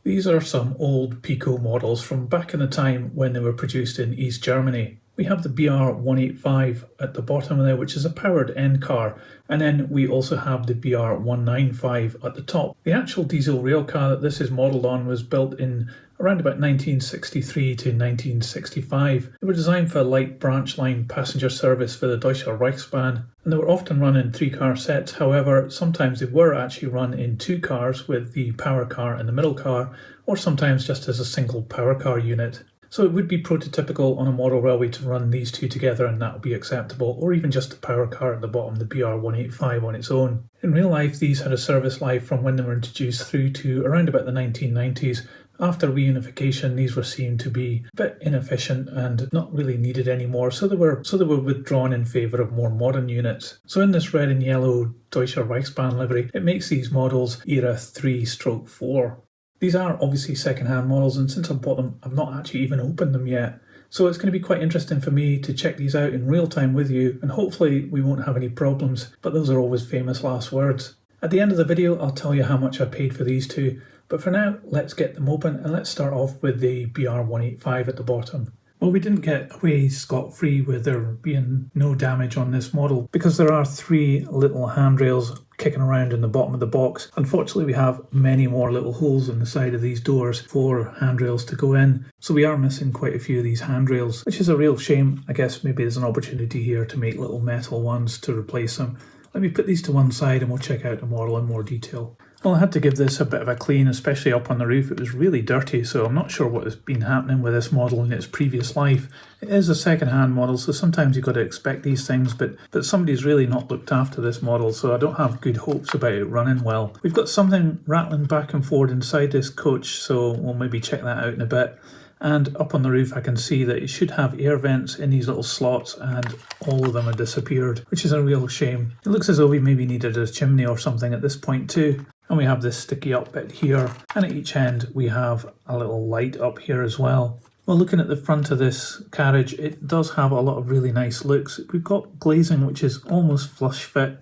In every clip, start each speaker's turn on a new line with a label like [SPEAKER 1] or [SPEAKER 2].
[SPEAKER 1] These are some old Piko models from back in the time when they were produced in East Germany. We have the BR185 at the bottom there, which is a powered end car, and then we also have the BR195 at the top. The actual diesel rail car that this is modelled on was built in around about 1963 to 1965. They were designed for light branch line passenger service for the Deutsche Reichsbahn, and they were often run in 3-car sets. However, sometimes they were actually run in 2 cars with the power car and the middle car, or sometimes just as a single power car unit. So it would be prototypical on a model railway to run these two together, and that would be acceptable, or even just a power car at the bottom, the BR185 on its own. In real life, these had a service life from when they were introduced through to around about the 1990s. After reunification, these were seen to be a bit inefficient and not really needed anymore, so they were withdrawn in favour of more modern units. So in this red and yellow Deutsche Reichsbahn livery, it makes these models Era 3/4. These are obviously second-hand models, and since I've bought them, I've not actually even opened them yet. So it's going to be quite interesting for me to check these out in real time with you, and hopefully we won't have any problems, but those are always famous last words. At the end of the video, I'll tell you how much I paid for these two, but for now, let's get them open, and let's start off with the BR185 at the bottom. Well, we didn't get away scot-free with there being no damage on this model because there are 3 little handrails kicking around in the bottom of the box. Unfortunately, we have many more little holes in the side of these doors for handrails to go in, so we are missing quite a few of these handrails, which is a real shame. I guess maybe there's an opportunity here to make little metal ones to replace them. Let me put these to one side and we'll check out the model in more detail. Well, I had to give this a bit of a clean, especially up on the roof. It was really dirty, so I'm not sure what has been happening with this model in its previous life. It is a second-hand model, so sometimes you've got to expect these things, but somebody's really not looked after this model, so I don't have good hopes about it running well. We've got something rattling back and forward inside this coach, so we'll maybe check that out in a bit. And up on the roof I can see that it should have air vents in these little slots, and all of them have disappeared, which is a real shame. It looks as though we maybe needed a chimney or something at this point too. And we have this sticky up bit here, and at each end we have a little light up here as well. Well, looking at the front of this carriage, it does have a lot of really nice looks. We've got glazing which is almost flush fit,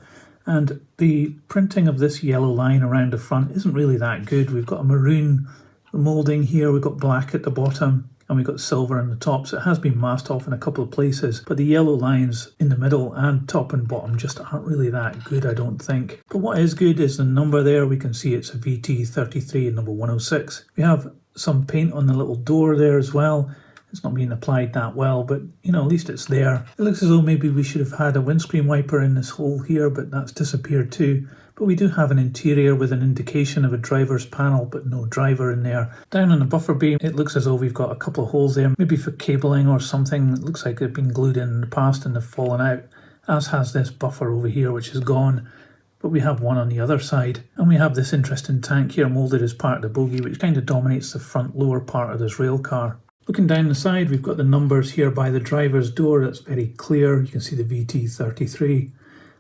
[SPEAKER 1] and the printing of this yellow line around the front isn't really that good. We've got a maroon moulding here, we've got black at the bottom, and we've got silver on the top, so it has been masked off in a couple of places, but the yellow lines in the middle and top and bottom just aren't really that good, I don't think. But what is good is the number there. We can see it's a VT33 and number 106. We have some paint on the little door there as well. It's not being applied that well, but you know, at least it's there. It looks as though maybe we should have had a windscreen wiper in this hole here, but that's disappeared too. But we do have an interior with an indication of a driver's panel, but no driver in there. Down on the buffer beam, it looks as though we've got a couple of holes there, maybe for cabling or something. It looks like they've been glued in the past and they've fallen out, as has this buffer over here, which is gone. But we have one on the other side, and we have this interesting tank here moulded as part of the bogie, which kind of dominates the front lower part of this rail car. Looking down the side, we've got the numbers here by the driver's door. That's very clear. You can see the VT33.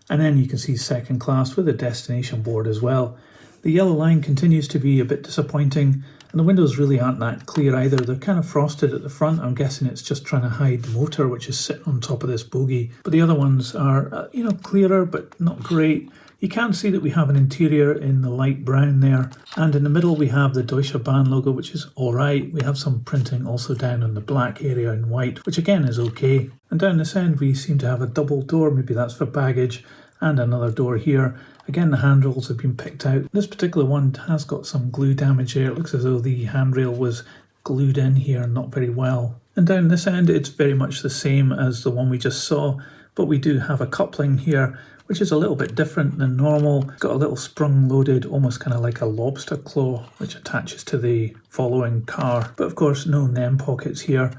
[SPEAKER 1] And then you can see second class with a destination board as well. The yellow line continues to be a bit disappointing, and the windows really aren't that clear either. They're kind of frosted at the front. I'm guessing it's just trying to hide the motor, which is sitting on top of this bogie. But the other ones are, clearer, but not great. You can see that we have an interior in the light brown there, and in the middle we have the Deutsche Bahn logo, which is alright. We have some printing also down on the black area in white, which again is okay. And down this end we seem to have a double door, maybe that's for baggage, and another door here. Again, the handrails have been picked out. This particular one has got some glue damage here. It looks as though the handrail was glued in here not very well. And down this end it's very much the same as the one we just saw, but we do have a coupling here which is a little bit different than normal. It's got a little sprung loaded, almost kind of like a lobster claw, which attaches to the following car. But of course, no NEM pockets here.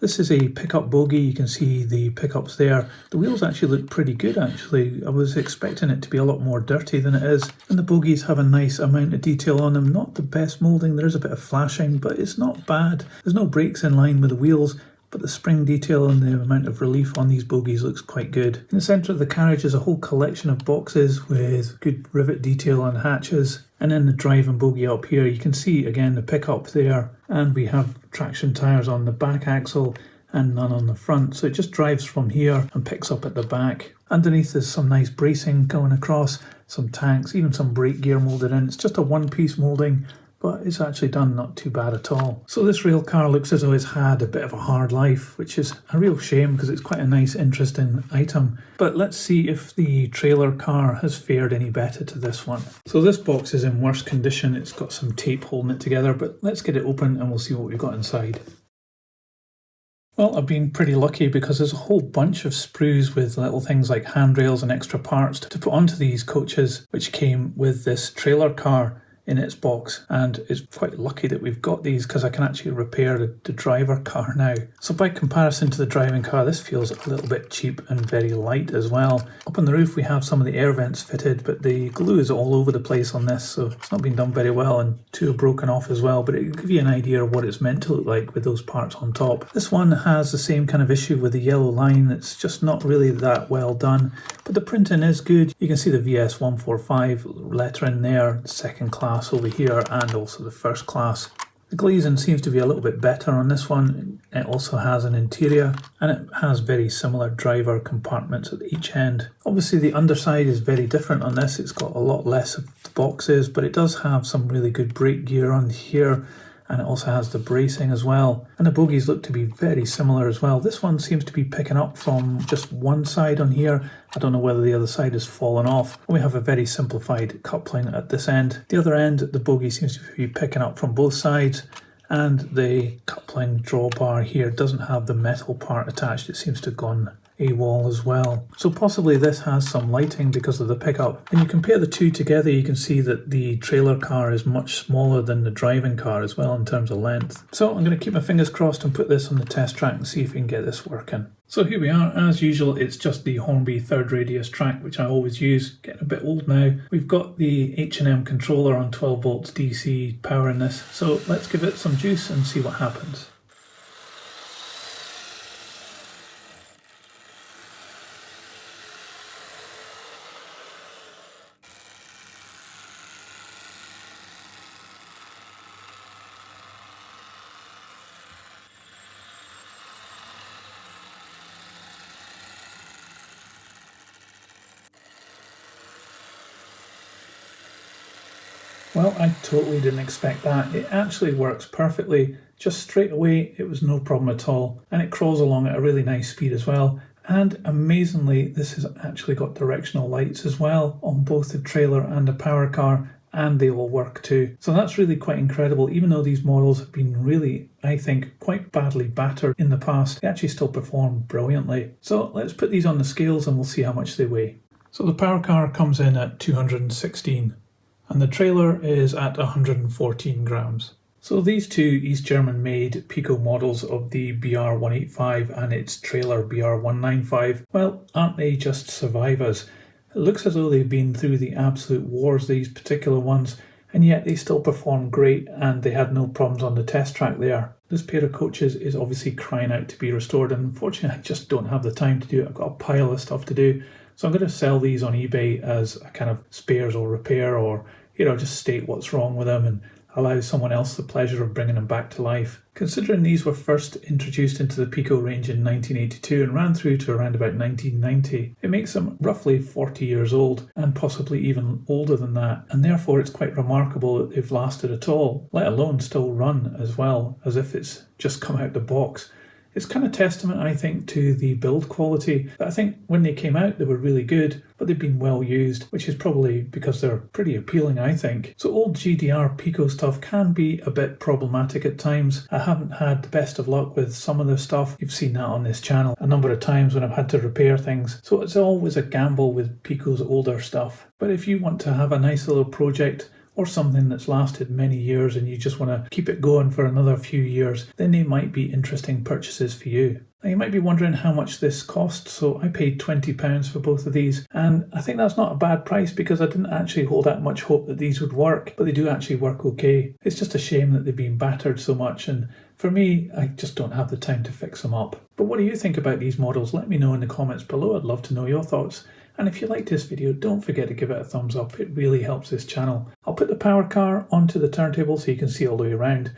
[SPEAKER 1] This is a pickup bogie. You can see the pickups there. The wheels actually look pretty good actually. I was expecting it to be a lot more dirty than it is. And the bogies have a nice amount of detail on them. Not the best moulding, there's a bit of flashing, but it's not bad. There's no brakes in line with the wheels, but the spring detail and the amount of relief on these bogies looks quite good. In the centre of the carriage is a whole collection of boxes with good rivet detail on hatches. And then the drive and bogie up here, you can see again the pickup there, and we have traction tyres on the back axle and none on the front, so it just drives from here and picks up at the back. Underneath there's some nice bracing going across, some tanks, even some brake gear moulded in. It's just a one-piece moulding, but it's actually done not too bad at all. So this rail car looks as though it's had a bit of a hard life, which is a real shame because it's quite a nice, interesting item. But let's see if the trailer car has fared any better to this one. So this box is in worse condition. It's got some tape holding it together, but let's get it open and we'll see what we've got inside. Well, I've been pretty lucky because there's a whole bunch of sprues with little things like handrails and extra parts to put onto these coaches, which came with this trailer car in its box, and it's quite lucky that we've got these because I can actually repair the driver car now. So by comparison to the driving car, this feels a little bit cheap and very light as well. Up on the roof we have some of the air vents fitted, but the glue is all over the place on this, so it's not been done very well, and two are broken off as well, but it'll give you an idea of what it's meant to look like with those parts on top. This one has the same kind of issue with the yellow line. It's just not really that well done, but the printing is good. You can see the VS145 lettering there, second class over here, and also the first class. The glazing seems to be a little bit better on this one. It also has an interior, and it has very similar driver compartments at each end. Obviously the underside is very different on this. It's got a lot less of the boxes, but it does have some really good brake gear on here, and it also has the bracing as well. And the bogies look to be very similar as well. This one seems to be picking up from just one side on here. I don't know whether the other side has fallen off. We have a very simplified coupling at this end. The other end, the bogie seems to be picking up from both sides, and the coupling drawbar here doesn't have the metal part attached. It seems to have gone AWOL as well. So possibly this has some lighting because of the pickup. When you compare the two together, you can see that the trailer car is much smaller than the driving car as well in terms of length. So I'm going to keep my fingers crossed and put this on the test track and see if we can get this working. So here we are. As usual, it's just the Hornby third radius track, which I always use. Getting a bit old now. We've got the H&M controller on 12 volts DC powering this. So let's give it some juice and see what happens. Well, I totally didn't expect that. It actually works perfectly. Just straight away, it was no problem at all. And it crawls along at a really nice speed as well. And amazingly, this has actually got directional lights as well on both the trailer and the power car, and they all work too. So that's really quite incredible. Even though these models have been really, I think, quite badly battered in the past, they actually still perform brilliantly. So let's put these on the scales and we'll see how much they weigh. So the power car comes in at 216. And the trailer is at 114 grams. So these two East German made Piko models of the BR185 and its trailer BR195, well, aren't they just survivors? It looks as though they've been through the absolute wars, these particular ones, and yet they still perform great, and they had no problems on the test track there. This pair of coaches is obviously crying out to be restored, and unfortunately I just don't have the time to do it. I've got a pile of stuff to do. So I'm going to sell these on eBay as a kind of spares or repair, or, you know, just state what's wrong with them and allow someone else the pleasure of bringing them back to life. Considering these were first introduced into the Piko range in 1982 and ran through to around about 1990, it makes them roughly 40 years old, and possibly even older than that, and therefore it's quite remarkable that they've lasted at all, let alone still run as well, as if it's just come out the box. It's kind of testament, I think, to the build quality. I think when they came out, they were really good, but they've been well used, which is probably because they're pretty appealing, I think. So old GDR Piko stuff can be a bit problematic at times. I haven't had the best of luck with some of the stuff. You've seen that on this channel a number of times when I've had to repair things. So it's always a gamble with Piko's older stuff. But if you want to have a nice little project, or something that's lasted many years and you just want to keep it going for another few years, then they might be interesting purchases for you. Now you might be wondering how much this cost, so I paid £20 for both of these, and I think that's not a bad price because I didn't actually hold out much hope that these would work, but they do actually work okay. It's just a shame that they've been battered so much, and for me, I just don't have the time to fix them up. But what do you think about these models? Let me know in the comments below. I'd love to know your thoughts. And if you liked this video, don't forget to give it a thumbs up. It really helps this channel. I'll put the power car onto the turntable so you can see all the way around.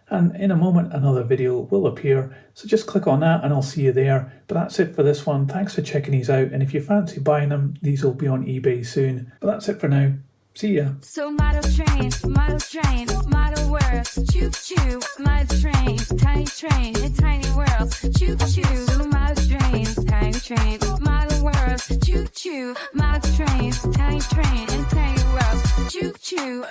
[SPEAKER 1] And in a moment, another video will appear. So just click on that and I'll see you there. But that's it for this one. Thanks for checking these out. And if you fancy buying them, these will be on eBay soon. But that's it for now. See ya.
[SPEAKER 2] So model trains, model worlds, choo choo, model trains, and tiny worlds, choo choo. So model trains, model worlds, choo choo, model trains, and tiny worlds, choo choo.